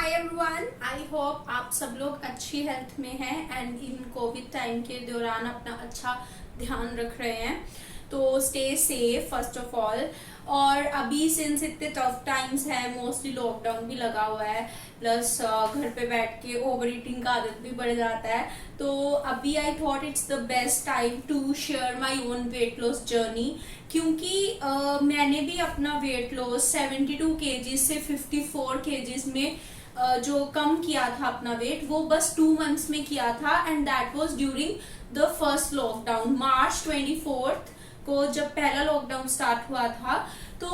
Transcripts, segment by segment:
Hi everyone, I hope आप सब लोग अच्छी हेल्थ में हैं एंड इन कोविड टाइम के दौरान अपना अच्छा ध्यान रख रहे हैं। तो stay safe first of all. और अभी सिंस इतने टफ टाइम्स हैं, मोस्टली लॉकडाउन भी लगा हुआ है, प्लस घर पे बैठ के ओवर ईटिंग का आदत भी बढ़ जाता है। तो अभी I thought it's the best time to share my own weight loss journey, क्योंकि मैंने भी अपना वेट लॉस 72 kg से 54 kg में जो कम किया था अपना वेट, वो बस 2 months में किया था। And that was during the first lockdown, March 24 को जब पहला लॉकडाउन स्टार्ट हुआ था। तो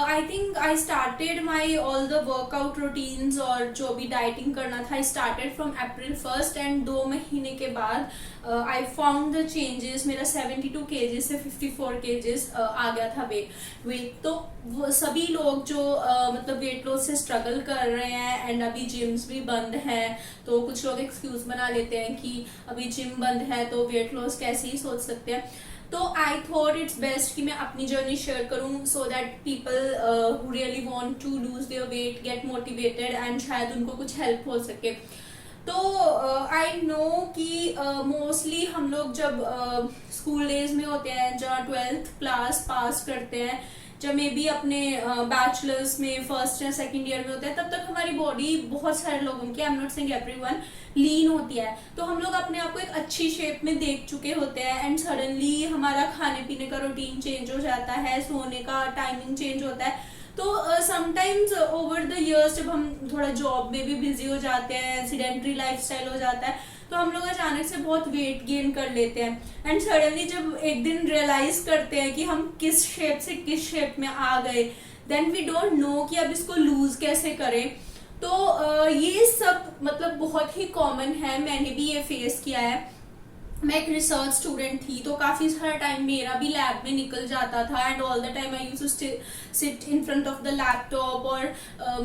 I think I started my all the workout routines और जो भी डाइटिंग करना था, I started from April 1 and 2 महीने के बाद आई फाउंड द चेंजेस। मेरा 72 kg से 54 kg आ गया था वेट। तो वो सभी लोग जो मतलब वेट लॉस से स्ट्रगल कर रहे हैं एंड अभी जिम्स भी बंद हैं, तो कुछ लोग एक्सक्यूज बना लेते हैं कि अभी जिम बंद है तो वेट लॉस कैसे ही सोच सकते हैं। तो आई थॉट इट्स बेस्ट कि मैं अपनी जर्नी शेयर करूं, so that people who really want to lose their weight get motivated and शायद उनको कुछ हेल्प हो सके। तो आई नो कि मोस्टली हम लोग जब स्कूल डेज में होते हैं, जब 12th क्लास पास करते हैं, जब मे बी अपने बैचलर्स में फर्स्ट या सेकंड ईयर में होते हैं, तब तक हमारी बॉडी बहुत सारे लोगों की, I am not saying everyone, lean होती है। तो हम लोग अपने आप को एक अच्छी शेप में देख चुके होते हैं एंड सडनली हमारा खाने पीने का रूटीन चेंज हो जाता है, सोने का टाइमिंग चेंज होता है। तो समटाइम्स ओवर द इयर्स जब हम थोड़ा जॉब में भी बिजी हो जाते हैं, सेडेंटरी लाइफस्टाइल हो जाता है, तो हम लोग अचानक से बहुत वेट गेन कर लेते हैं एंड सडनली जब एक दिन रियलाइज करते हैं कि हम किस शेप से किस शेप में आ गए, देन वी डोंट नो कि अब इसको लूज कैसे करें। तो ये सब मतलब बहुत ही कॉमन है, मैंने भी ये फेस किया है। मैं एक रिसर्च स्टूडेंट थी, तो काफी सारा टाइम मेरा भी लैब में निकल जाता था and all the time I used to sit in front of the laptop और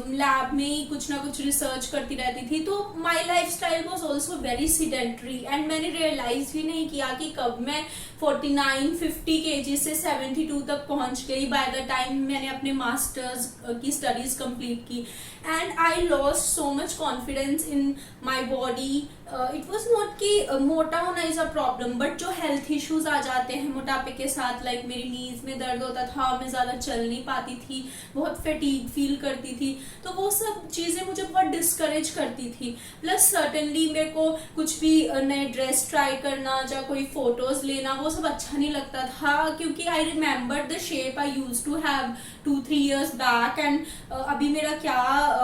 लैब में ही कुछ ना कुछ रिसर्च करती रहती थी। तो my lifestyle was also very sedentary and मैंने रियलाइज भी नहीं किया कि कब मैं 49-50 kg से 72 तक पहुंच गई बाय द टाइम मैंने अपने मास्टर्स की स्टडीज कंप्लीट की। And I lost so much confidence in my body. It was not कि मोटा होना इज अ प्रॉब्लम, बट जो हेल्थ इश्यूज आ जाते हैं मोटापे के साथ, लाइक मेरी नीज में दर्द होता था, मैं ज्यादा चल नहीं पाती थी, बहुत फैटीग फील करती थी, तो वो सब चीजें मुझे बहुत डिस्करेज करती थी। प्लस सर्टेनली मेरे को कुछ भी नए ड्रेस ट्राई करना या कोई फोटोज लेना, वो सब अच्छा नहीं लगता था, क्योंकि I remember the shape I use to have 2-3 years back and अभी मेरा क्या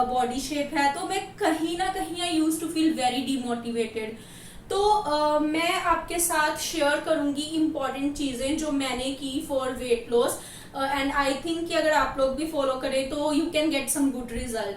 बॉडी शेप है, तो मैं कहीं ना कहीं I use to feel very demotivated. तो मैं आपके साथ शेयर करूंगी इम्पोर्टेंट चीजें जो मैंने की for weight loss and I think कि अगर आप लोग भी फॉलो करें तो you can get some good result.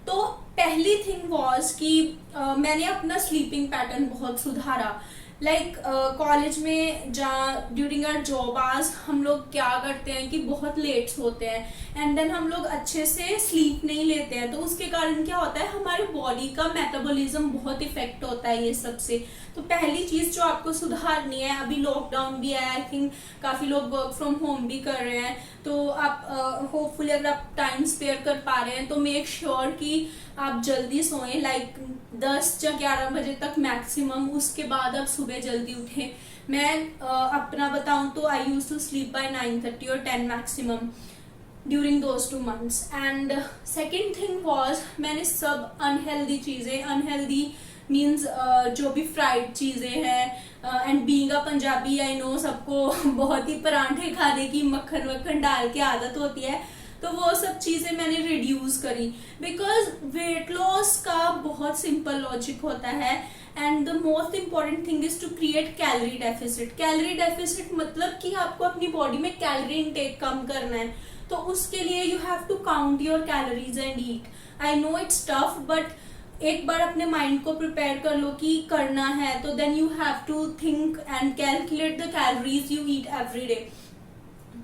तो पहली थिंग वॉज कि मैंने अपना स्लीपिंग पैटर्न बहुत सुधारा। लाइक कॉलेज में जहाँ ड्यूरिंग आवर जॉब आवर्स हम लोग क्या करते हैं कि बहुत लेट सोते हैं एंड देन हम लोग अच्छे से स्लीप नहीं लेते हैं, तो उसके कारण क्या होता है, हमारे बॉडी का मेटाबॉलिज्म बहुत इफेक्ट होता है ये सबसे। तो पहली चीज जो आपको सुधारनी है, अभी लॉकडाउन भी है, आई थिंक काफी लोग वर्क फ्रॉम होम भी कर रहे हैं, तो आप होपफुली अगर आप टाइम स्पेयर कर पा रहे हैं तो मेक श्योर कि आप जल्दी सोएं, लाइक 10 या 11 बजे तक मैक्सिमम, उसके बाद आप सुबह जल्दी उठें। मैं अपना बताऊं तो आई यूज टू स्लीप बाय 9:30 और 10 maximum during those 2 months। And second thing was, मैंने सब अनहेल्दी चीजें, अनहेल्दी मीन्स जो भी फ्राइड चीजें हैं, and being a Punjabi I know सबको बहुत ही परांठे खाने की मक्खन वक्खन डाल के आदत होती है, तो वो सब चीजें मैंने रिड्यूस करी। बिकॉज वेट लॉस का बहुत सिंपल लॉजिक होता है and the most important thing is to create calorie deficit. Calorie deficit मतलब कि आपको अपनी बॉडी में कैलोरी इनटेक कम करना है, तो उसके लिए you have to count your calories and eat. I know it's tough, but एक बार अपने माइंड को प्रिपेयर कर लो कि करना है, तो then you have to think and calculate the calories you eat every day.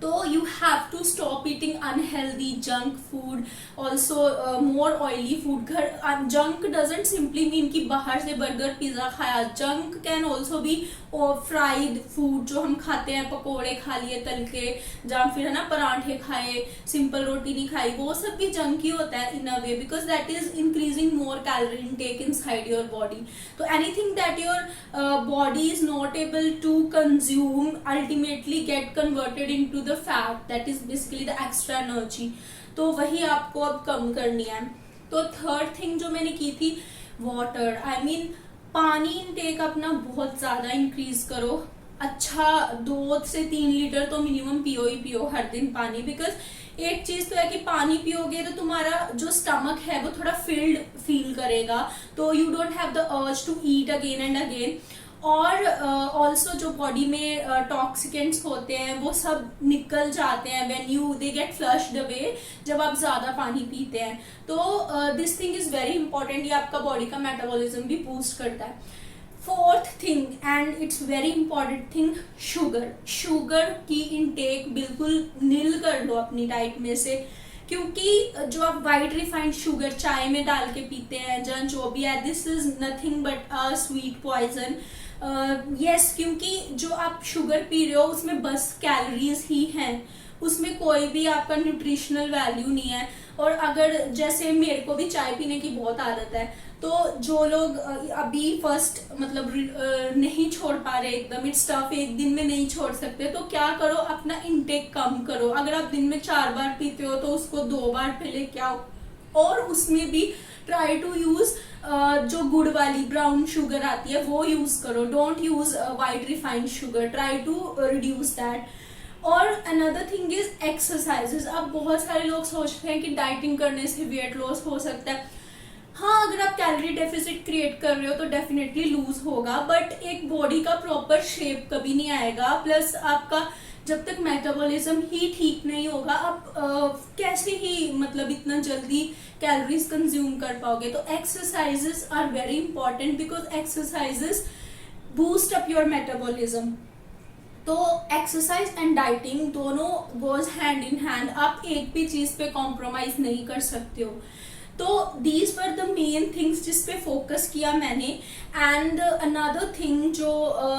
तो you have to stop eating unhealthy junk food, also more oily food. घर जंक डजेंट सिंपली मीन कि बाहर से बर्गर पिज्जा खाया, junk can also be fried food जो हम खाते हैं, पकोड़े खा लिए तल के, या फिर है ना पराठे खाए, सिंपल रोटी नहीं खाई, वो सब भी जंक ही होता है in a way, because that is increasing more calorie intake inside your body. तो anything that your body is not able to consume ultimately get converted into the fat, that is basically the extra energy. तो वही आपको अब कम करनी है। तो third thing जो मैंने की थी, वाटर, आई मीन पानी इनटेक अपना बहुत ज्यादा इंक्रीज करो। अच्छा 2 से 3 लीटर तो मिनिमम पियो ही पियो हर दिन पानी, बिकॉज एक चीज तो है कि पानी पियोगे तो तुम्हारा जो स्टमक है वो थोड़ा फिल्ड फील करेगा, तो you don't have the urge to eat again and again. और ऑल्सो जो बॉडी में टॉक्सिकेंट्स होते हैं वो सब निकल जाते हैं when you they get flushed away, जब आप ज्यादा पानी पीते हैं। तो this thing is very important, ये आपका बॉडी का मेटाबॉलिज्म भी बूस्ट करता है। Fourth thing and it's very important thing, sugar की इनटेक बिल्कुल नील कर लो अपनी डाइट में से, क्योंकि जो आप वाइट रिफाइंड शुगर चाय में डाल के पीते हैं या जो भी है, this is nothing but a sweet poison. Yes, क्योंकि जो आप शुगर पी रहे हो उसमें बस कैलोरीज ही हैं, उसमें कोई भी आपका न्यूट्रिशनल वैल्यू नहीं है। और अगर जैसे मेरे को भी चाय पीने की बहुत आदत है, तो जो लोग अभी फर्स्ट मतलब नहीं छोड़ पा रहे एकदम, इट्स टफ, एक दिन में नहीं छोड़ सकते, तो क्या करो, अपना इनटेक कम करो। अगर आप दिन में 4 बार पीते हो तो उसको 2 बार पे लेके आओ, और उसमें भी ट्राई टू यूज जो गुड़ वाली ब्राउन शुगर आती है वो यूज करो, don't use white refined sugar, try to reduce that. और अनदर थिंग इज एक्सरसाइजेस। अब बहुत सारे लोग सोचते हैं कि डाइटिंग करने से वेट लॉस हो सकता है। हाँ, अगर आप कैलोरी डेफिसिट क्रिएट कर रहे हो तो डेफिनेटली लूज होगा, बट एक बॉडी का प्रॉपर शेप कभी नहीं आएगा। प्लस आपका जब तक मेटाबॉलिज्म ही ठीक नहीं होगा, आप कैसे ही मतलब इतना जल्दी कैलोरीज कंज्यूम कर पाओगे। तो exercises are very important, because exercises boost up your metabolism. तो एक्सरसाइज एंड डाइटिंग दोनों गोज हैंड इन हैंड, आप एक भी चीज पे कॉम्प्रोमाइज नहीं कर सकते हो। तो these were the main things जिस पे फोकस किया मैंने। एंड अनदर थिंग जो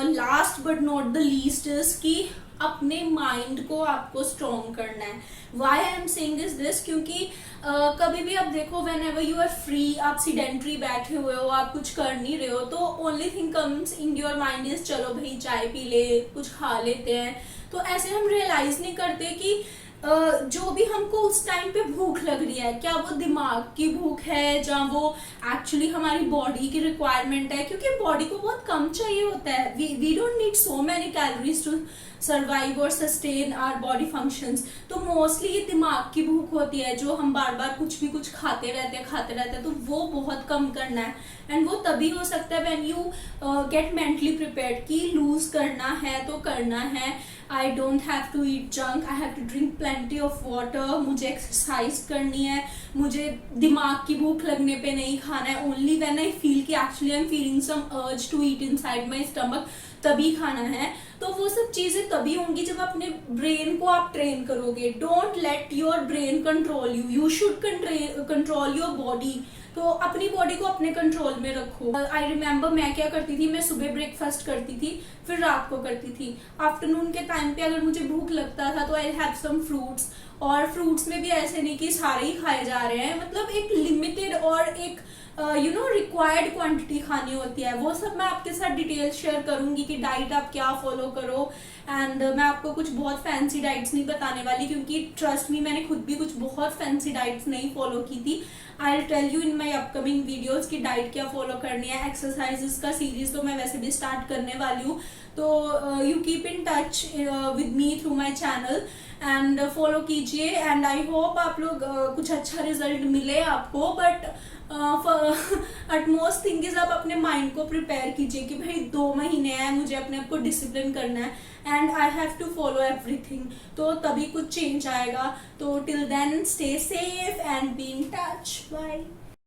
last but not the least is कि अपने माइंड को आपको स्ट्रॉन्ग करना है। Why I am saying is this, क्योंकि कभी भी आप देखो, whenever you are free, आप सीडेंट्री बैठे हुए हो, आप कुछ कर नहीं रहे हो, तो only thing comes in your mind is चलो भाई चाय पी ले, कुछ खा लेते हैं। तो ऐसे हम रियलाइज नहीं करते कि जो भी हमको उस टाइम पे भूख लग रही है, क्या वो दिमाग की भूख है या वो एक्चुअली हमारी बॉडी की रिक्वायरमेंट है, क्योंकि बॉडी को बहुत कम चाहिए होता है। We don't need so many calories to survive और सस्टेन आवर बॉडी फंक्शंस। तो मोस्टली ये दिमाग की भूख होती है, जो हम बार बार कुछ खाते रहते हैं, तो वो बहुत कम करना है। एंड वो तभी हो सकता है when you get mentally prepared कि लूज करना है तो करना है। I don't have to eat junk, I have to drink plenty of water, मुझे एक्सरसाइज करनी है, मुझे दिमाग की भूख लगने पे नहीं खाना है, ओनली व्हेन आई फील कि actually I am feeling some urge to eat inside my stomach, तभी खाना है। तो वो सब चीजें तभी होंगी जब अपने ब्रेन को आप ट्रेन करोगे। Don't let your brain control you, you should control your body. तो अपनी बॉडी को अपने कंट्रोल में रखो। आई रिमेम्बर मैं क्या करती थी, मैं सुबह ब्रेकफास्ट करती थी, फिर रात को करती थी। आफ्टरनून के टाइम पे अगर मुझे भूख लगता था तो आई हैव सम फ्रूट्स, और फ्रूट्स में भी ऐसे नहीं कि सारे ही खाए जा रहे हैं, मतलब एक लिमिटेड और एक रिक्वायर्ड क्वांटिटी खानी होती है। वो सब मैं आपके साथ डिटेल शेयर करूंगी कि डाइट आप क्या फॉलो करो। एंड मैं आपको कुछ बहुत फैंसी डाइट्स नहीं बताने वाली, क्योंकि ट्रस्ट मी मैंने खुद भी कुछ बहुत फैंसी डाइट्स नहीं फॉलो की थी। I will tell you in my upcoming videos कि डाइट क्या फॉलो करनी है। एक्सरसाइजेस का सीरीज तो मैं वैसे भी स्टार्ट करने वाली हूँ, तो you keep in touch with me through my channel and follow कीजिए। एंड आई होप आप लोग कुछ अच्छा रिजल्ट मिले आपको। बट अटमोस्ट थिंग इज आप अपने माइंड को प्रिपेयर कीजिए कि भाई 2 महीने हैं, मुझे अपने आप को डिसिप्लिन करना है and I have to follow everything, तो तभी कुछ चेंज आएगा। तो till then stay safe and be in touch, bye.